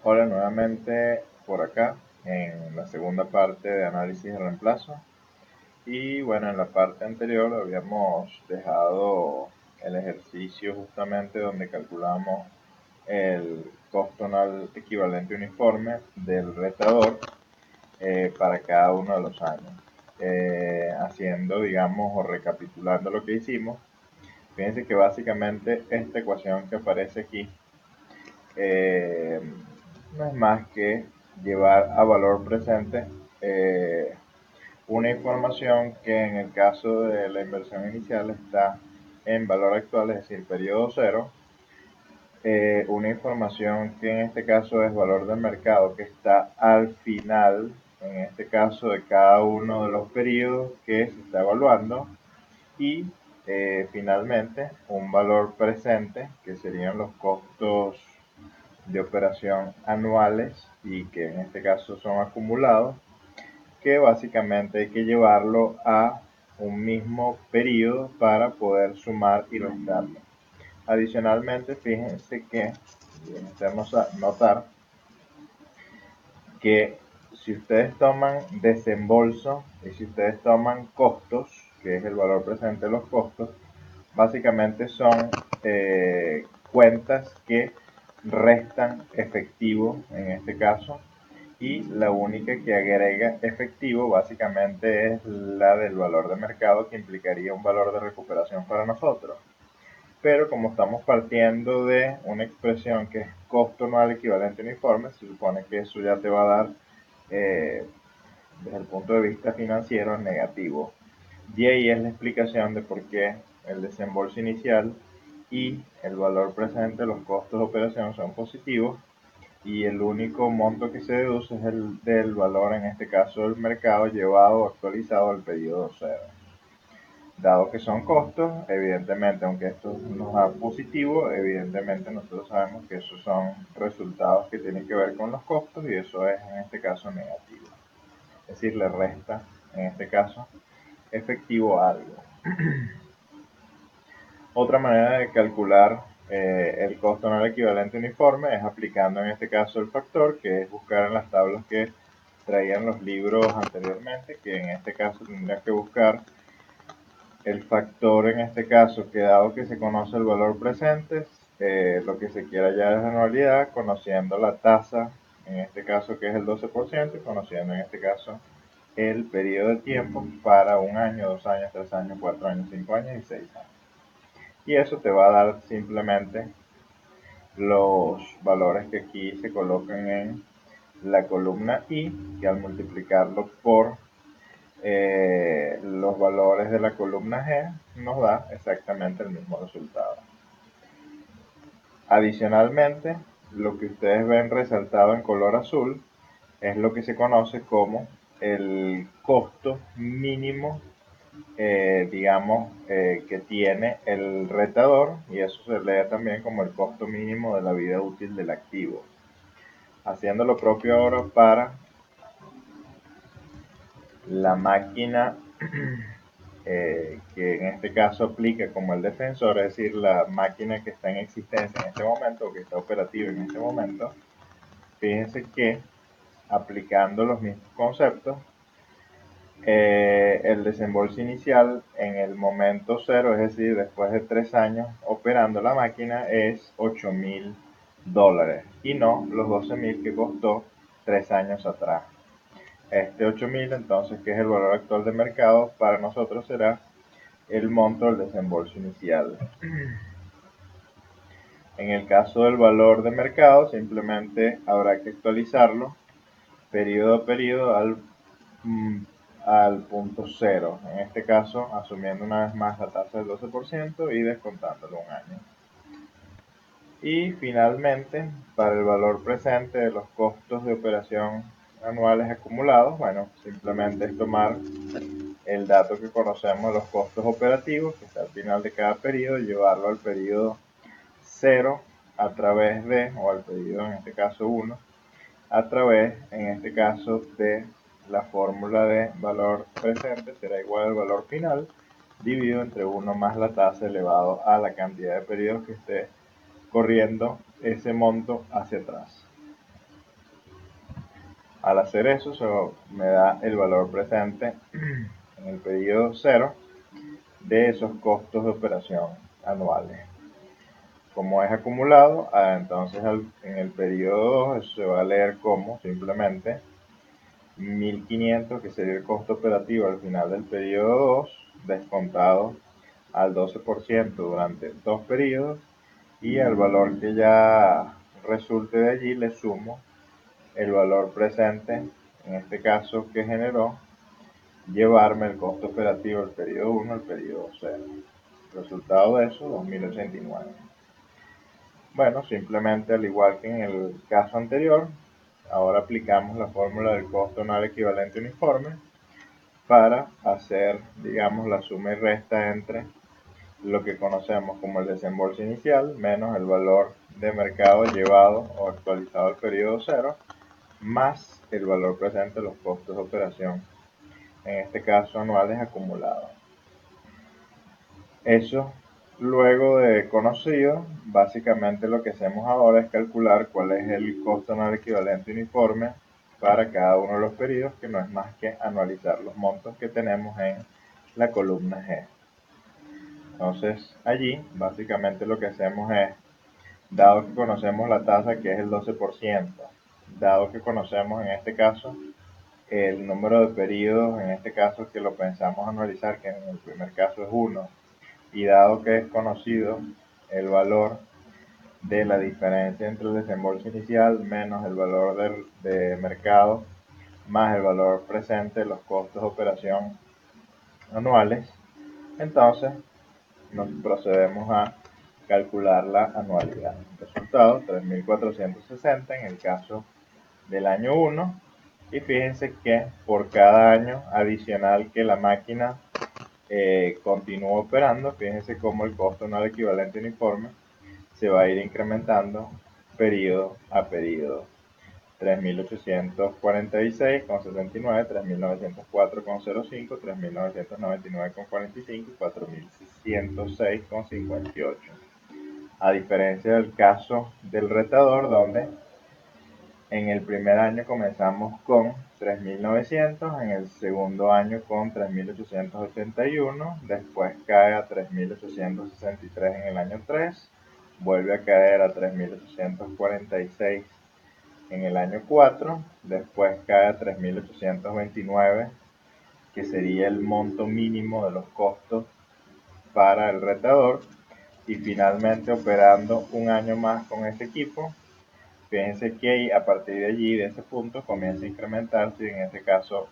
Hola, nuevamente por acá en la segunda parte de análisis de reemplazo. Y bueno, en la parte anterior habíamos dejado el ejercicio justamente donde calculamos el costo anual equivalente uniforme del retador para cada uno de los años. Haciendo, digamos, o recapitulando lo que hicimos, fíjense que básicamente esta ecuación que aparece aquí eh, no es más que llevar a valor presente eh, una información que en el caso de la inversión inicial está en valor actual, es decir, periodo cero, una información que en este caso es valor del mercado, que está al final, en este caso, de cada uno de los periodos que se está evaluando, y finalmente un valor presente, que serían los costos de operación anuales y que en este caso son acumulados, que básicamente hay que llevarlo a un mismo periodo para poder sumar y restarlo. Adicionalmente, fíjense que debemos notar que si ustedes toman desembolso y si ustedes toman costos, que es el valor presente de los costos, básicamente son cuentas que restan efectivo en este caso, y la única que agrega efectivo básicamente es la del valor de mercado, que implicaría un valor de recuperación para nosotros. Pero como estamos partiendo de una expresión que es costo anual equivalente uniforme, se supone que eso ya te va a dar, eh, desde el punto de vista financiero, negativo. Y ahí es la explicación de por qué el desembolso inicial y el valor presente, los costos de operación, son positivos, y el único monto que se deduce es el del valor, en este caso del mercado, llevado o actualizado al periodo cero. Dado que son costos, evidentemente, aunque esto nos da positivo, evidentemente nosotros sabemos que esos son resultados que tienen que ver con los costos, y eso es en este caso negativo. Es decir, le resta, en este caso, efectivo a algo. Otra manera de calcular el costo anual equivalente uniforme es aplicando en este caso el factor, que es buscar en las tablas que traían los libros anteriormente, que en este caso tendría que buscar el factor, en este caso, que dado que se conoce el valor presente, lo que se quiere hallar es la anualidad, conociendo la tasa, en este caso que es el 12%, y conociendo en este caso el periodo de tiempo para un año, 2 años, 3 años, 4 años, 5 años y 6 años. Y eso te va a dar simplemente los valores que aquí se colocan en la columna I, que al multiplicarlo por los valores de la columna G nos da exactamente el mismo resultado. Adicionalmente, lo que ustedes ven resaltado en color azul es lo que se conoce como el costo mínimo, digamos, que tiene el retador, y eso se lee también como el costo mínimo de la vida útil del activo. Haciendo lo propio ahora para la máquina que en este caso aplica como el defensor, es decir, la máquina que está en existencia en este momento o que está operativa en este momento. Fíjense que aplicando los mismos conceptos, el desembolso inicial en el momento cero, es decir, después de 3 años operando la máquina, es $8,000 y no los 12,000 que costó 3 años atrás. Este 8,000, entonces, que es el valor actual de mercado, para nosotros será el monto del desembolso inicial. En el caso del valor de mercado, simplemente habrá que actualizarlo periodo a periodo al punto cero, en este caso asumiendo una vez más la tasa del 12% y descontándolo un año. Y finalmente, para el valor presente de los costos de operación anuales acumulados, bueno, simplemente es tomar el dato que conocemos de los costos operativos, que está al final de cada periodo, y llevarlo al periodo cero a través de, o al periodo en este caso 1, a través, en este caso, de la fórmula de valor presente será igual al valor final dividido entre 1 más la tasa elevado a la cantidad de periodos que esté corriendo ese monto hacia atrás. Al hacer eso, me da el valor presente en el periodo 0 de esos costos de operación anuales. Como es acumulado, entonces en el periodo 2 eso se va a leer como simplemente 1500, que sería el costo operativo al final del periodo 2, descontado al 12% durante 2 periodos, y al valor que ya resulte de allí le sumo el valor presente, en este caso que generó llevarme el costo operativo del periodo 1 al periodo 0. Resultado de eso, 2089. Bueno, simplemente al igual que en el caso anterior, ahora aplicamos la fórmula del costo anual equivalente uniforme para hacer, digamos, la suma y resta entre lo que conocemos como el desembolso inicial menos el valor de mercado llevado o actualizado al periodo 0 más el valor presente de los costos de operación, en este caso anuales acumulados. Eso, luego de conocido, básicamente lo que hacemos ahora es calcular cuál es el costo anual equivalente uniforme para cada uno de los periodos, que no es más que anualizar los montos que tenemos en la columna G. Entonces, allí básicamente lo que hacemos es, dado que conocemos la tasa que es el 12%, dado que conocemos en este caso el número de periodos, en este caso que lo pensamos anualizar, que en el primer caso es 1, y dado que es conocido el valor de la diferencia entre el desembolso inicial menos el valor de mercado más el valor presente de los costos de operación anuales, entonces nos procedemos a calcular la anualidad. Resultado 3.460 en el caso del año 1, y fíjense que por cada año adicional que la máquina continúa operando, fíjense cómo el costo anual equivalente uniforme se va a ir incrementando periodo a periodo. 3.846,79, 3.904,05, 3.999,45 y 4.606,58. A diferencia del caso del retador, donde en el primer año comenzamos con 3.900, en el segundo año con 3.881, después cae a 3.863 en el año 3, vuelve a caer a 3.846 en el año 4, después cae a 3.829, que sería el monto mínimo de los costos para el retador, y finalmente operando un año más con ese equipo. Fíjense que a partir de allí, de ese punto, comienza a incrementarse y en este caso,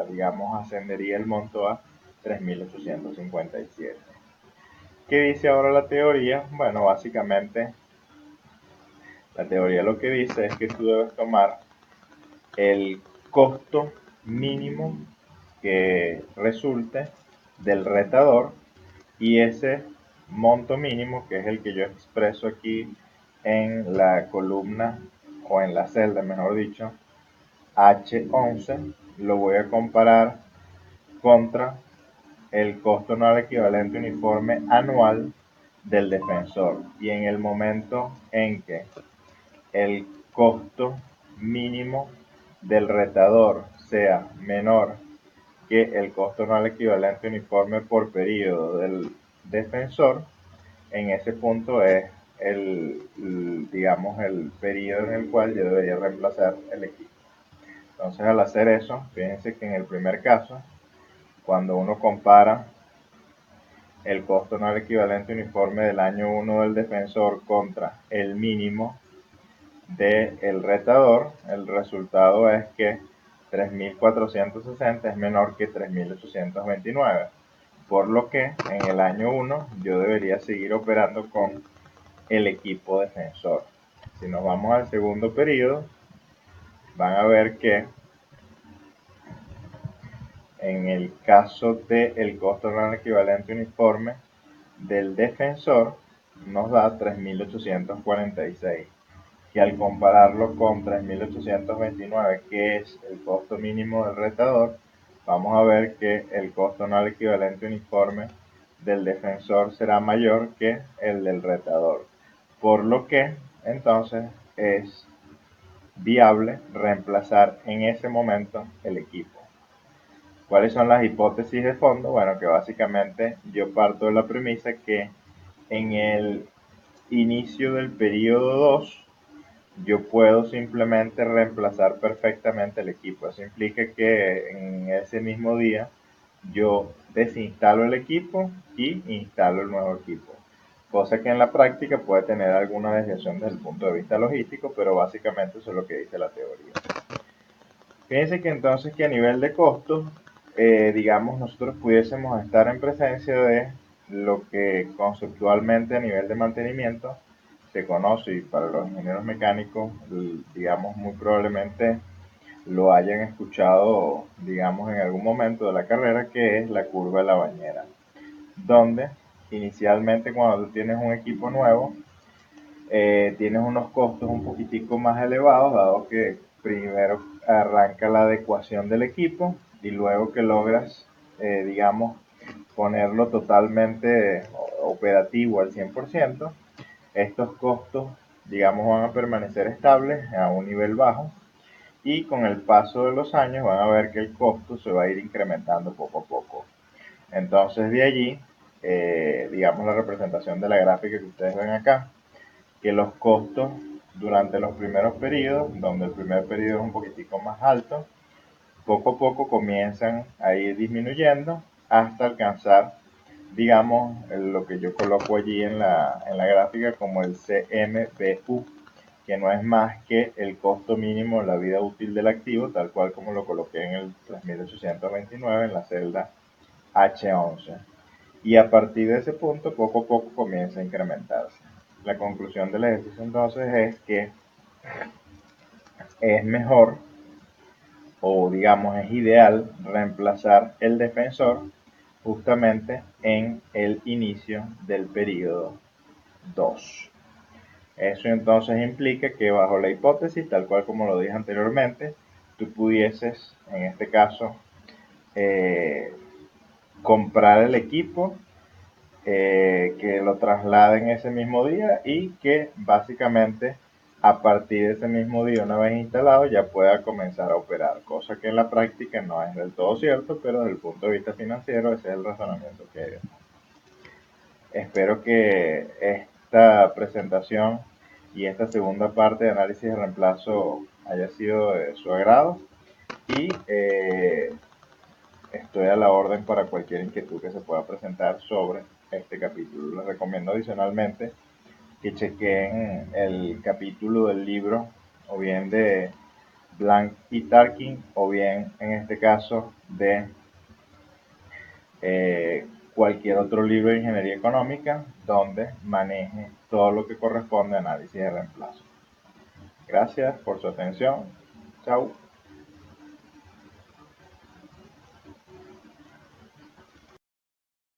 digamos, ascendería el monto a 3.857. ¿Qué dice ahora la teoría? Bueno, básicamente la teoría lo que dice es que tú debes tomar el costo mínimo que resulte del retador, y ese monto mínimo, que es el que yo expreso aquí en la columna o en la celda, mejor dicho, H11, lo voy a comparar contra el costo anual equivalente uniforme anual del defensor, y en el momento en que el costo mínimo del retador sea menor que el costo anual equivalente uniforme por periodo del defensor, en ese punto es digamos, el periodo en el cual yo debería reemplazar el equipo. Entonces, al hacer eso, fíjense que en el primer caso, cuando uno compara el costo anual equivalente uniforme del año 1 del defensor contra el mínimo del retador, el resultado es que 3.460 es menor que 3.829, por lo que en el año 1 yo debería seguir operando con el equipo defensor. Si nos vamos al segundo periodo, van a ver que en el caso del costo anual equivalente uniforme del defensor nos da 3.846, que al compararlo con 3.829, que es el costo mínimo del retador, vamos a ver que el costo anual equivalente uniforme del defensor será mayor que el del retador, por lo que entonces es viable reemplazar en ese momento el equipo. ¿Cuáles son las hipótesis de fondo? Bueno, que básicamente yo parto de la premisa que en el inicio del periodo 2 yo puedo simplemente reemplazar perfectamente el equipo. Eso implica que en ese mismo día yo desinstalo el equipo y instalo el nuevo equipo. Cosa que en la práctica puede tener alguna desviación desde el punto de vista logístico, pero básicamente eso es lo que dice la teoría. Fíjense que entonces que a nivel de costos, digamos, nosotros pudiésemos estar en presencia de lo que conceptualmente a nivel de mantenimiento se conoce, y para los ingenieros mecánicos, digamos, muy probablemente lo hayan escuchado, digamos, en algún momento de la carrera, que es la curva de la bañera, donde inicialmente cuando tú tienes un equipo nuevo, tienes unos costos un poquitico más elevados, dado que primero arranca la adecuación del equipo y luego que logras, digamos, ponerlo totalmente operativo al 100%, estos costos, digamos, van a permanecer estables a un nivel bajo, y con el paso de los años van a ver que el costo se va a ir incrementando poco a poco. Entonces de allí, digamos, la representación de la gráfica que ustedes ven acá, que los costos durante los primeros periodos, donde el primer periodo es un poquitico más alto, poco a poco comienzan a ir disminuyendo hasta alcanzar, digamos, lo que yo coloco allí en la gráfica como el CMBU, que no es más que el costo mínimo de la vida útil del activo, tal cual como lo coloqué en el 3829 en la celda H11. Y a partir de ese punto, poco a poco comienza a incrementarse. La conclusión del ejercicio entonces es que es mejor, o digamos es ideal, reemplazar el defensor justamente en el inicio del periodo 2. Eso entonces implica que bajo la hipótesis, tal cual como lo dije anteriormente, tú pudieses, en este caso, eh, comprar el equipo, que lo trasladen ese mismo día y que básicamente a partir de ese mismo día, una vez instalado, ya pueda comenzar a operar, cosa que en la práctica no es del todo cierto, pero desde el punto de vista financiero ese es el razonamiento que hay. Espero que esta presentación y esta segunda parte de análisis de reemplazo haya sido de su agrado, y estoy a la orden para cualquier inquietud que se pueda presentar sobre este capítulo. Les recomiendo adicionalmente que chequen el capítulo del libro, o bien de Blank y Tarkin, o bien en este caso de cualquier otro libro de ingeniería económica donde maneje todo lo que corresponde a análisis de reemplazo. Gracias por su atención. Chao.